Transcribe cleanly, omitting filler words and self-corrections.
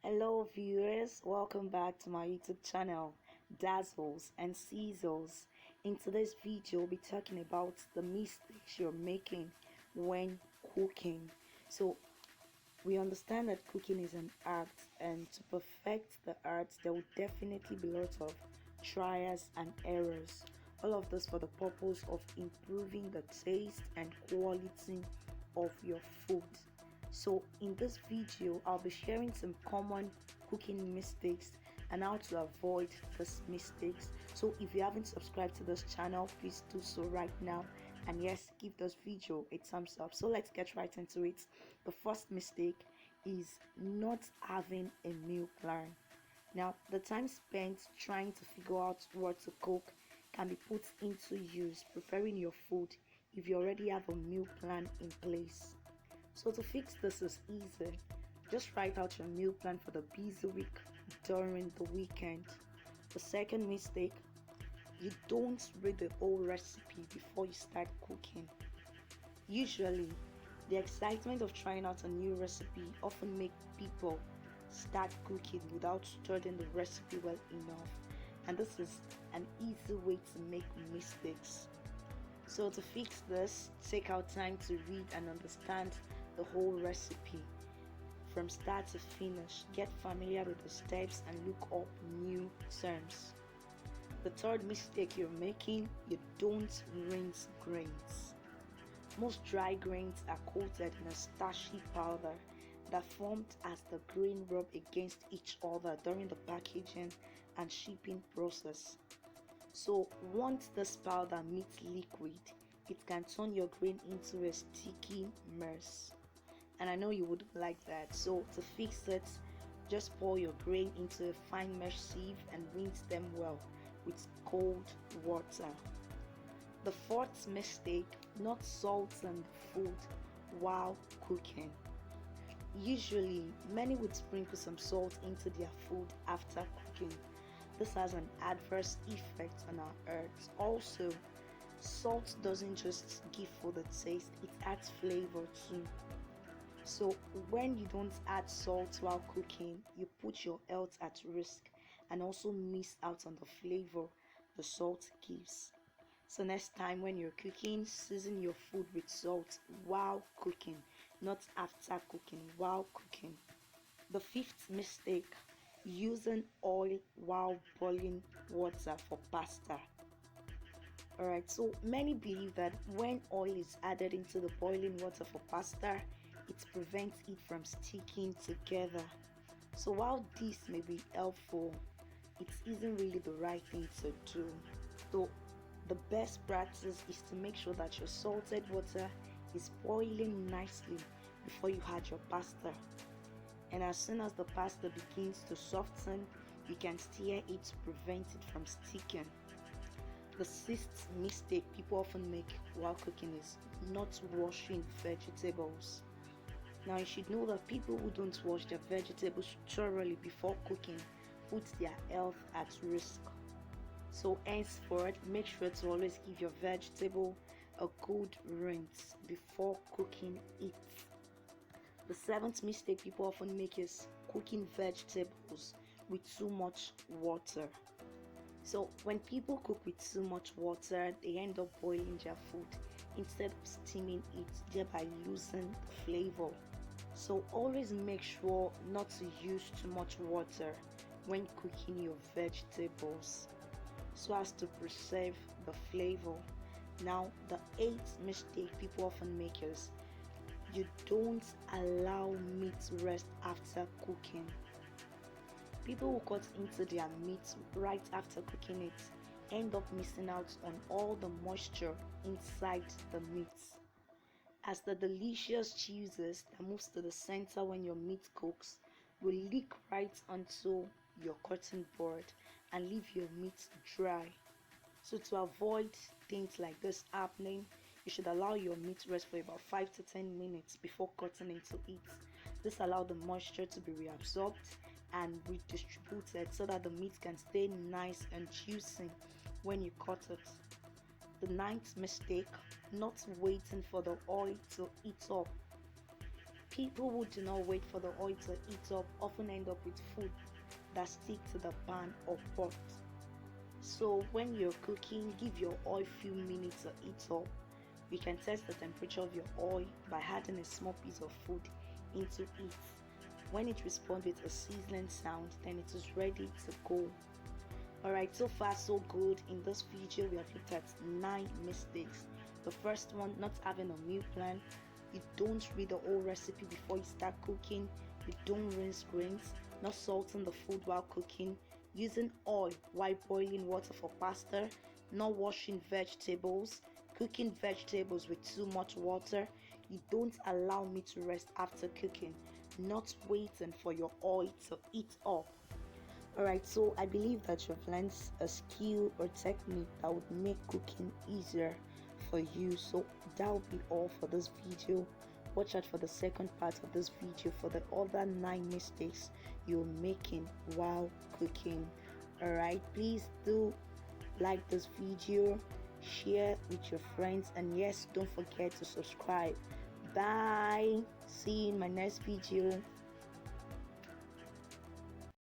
Hello viewers, welcome back to my YouTube channel, Dazzles and Sizzles. In today's video, we'll be talking about the mistakes you're making when cooking. So we understand that cooking is an art, and to perfect the art, there will definitely be lots of trials and errors. All of this for the purpose of improving the taste and quality of your food. So in this video, I'll be sharing some common cooking mistakes and how to avoid these mistakes. So if you haven't subscribed to this channel, please do so right now, and yes, give this video a thumbs up. So let's get right into it. The first mistake is not having a meal plan. Now, the time spent trying to figure out what to cook can be put into use preparing your food if you already have a meal plan in place. So to fix this is easy. Just write out your meal plan for the busy week during the weekend. The second mistake, you don't read the whole recipe before you start cooking. Usually, the excitement of trying out a new recipe often makes people start cooking without studying the recipe well enough, and this is an easy way to make mistakes. So to fix this, take out time to read and understand the whole recipe from start to finish. Get familiar with the steps and look up new terms. The third mistake you're making, you don't rinse grains. Most dry grains are coated in a starchy powder that formed as the grain rub against each other during the packaging and shipping process. So once this powder meets liquid, it can turn your grain into a sticky mess, and I know you wouldn't like that. So to fix it, just pour your grain into a fine mesh sieve and rinse them well with cold water. The fourth mistake, not salting the food while cooking. Usually, many would sprinkle some salt into their food after cooking. This has an adverse effect on our health. Also, salt doesn't just give food a taste, it adds flavor too. So when you don't add salt while cooking, you put your health at risk and also miss out on the flavor the salt gives. So next time when you're cooking, season your food with salt while cooking, not after cooking, while cooking. The fifth mistake, using oil while boiling water for pasta. Alright, so many believe that when oil is added into the boiling water for pasta, it prevents it from sticking together. So while this may be helpful, it isn't really the right thing to do. So the best practice is to make sure that your salted water is boiling nicely before you add your pasta. And as soon as the pasta begins to soften, you can stir it to prevent it from sticking. The sixth mistake people often make while cooking is not washing vegetables. Now you should know that people who don't wash their vegetables thoroughly before cooking put their health at risk. So henceforth, make sure to always give your vegetable a good rinse before cooking it. The seventh mistake people often make is cooking vegetables with too much water. So when people cook with too much water, they end up boiling their food instead of steaming it, thereby losing the flavor. So always make sure not to use too much water when cooking your vegetables so as to preserve the flavor. Now the eighth mistake people often make is you don't allow meat rest after cooking. People who cut into their meat right after cooking it end up missing out on all the moisture inside the meat, as the delicious juices that moves to the center when your meat cooks will leak right onto your cutting board and leave your meat dry. So to avoid things like this happening, you should allow your meat rest for about 5 to 10 minutes before cutting into it. This allows the moisture to be reabsorbed and redistributed so that the meat can stay nice and juicy when you cut it. The ninth mistake, not waiting for the oil to heat up. People who do not wait for the oil to heat up often end up with food that stick to the pan or pot. So when you're cooking, give your oil few minutes to heat up. You can test the temperature of your oil by adding a small piece of food into it. When it responds with a sizzling sound, then it is ready to go. Alright, so far so good. In this video, we have looked at 9 mistakes. The first one, not having a meal plan. You don't read the whole recipe before you start cooking. You don't rinse grains, not salting the food while cooking, using oil while boiling water for pasta, not washing vegetables, cooking vegetables with too much water. You don't allow me to rest after cooking, not waiting for your oil to heat up. Alright, so I believe that you've learned a skill or technique that would make cooking easier for you. So that will be all for this video. Watch out for the second part of this video for the other 9 mistakes you're making while cooking. Alright, please do like this video, share with your friends, and yes, don't forget to subscribe. Bye. See you in my next video.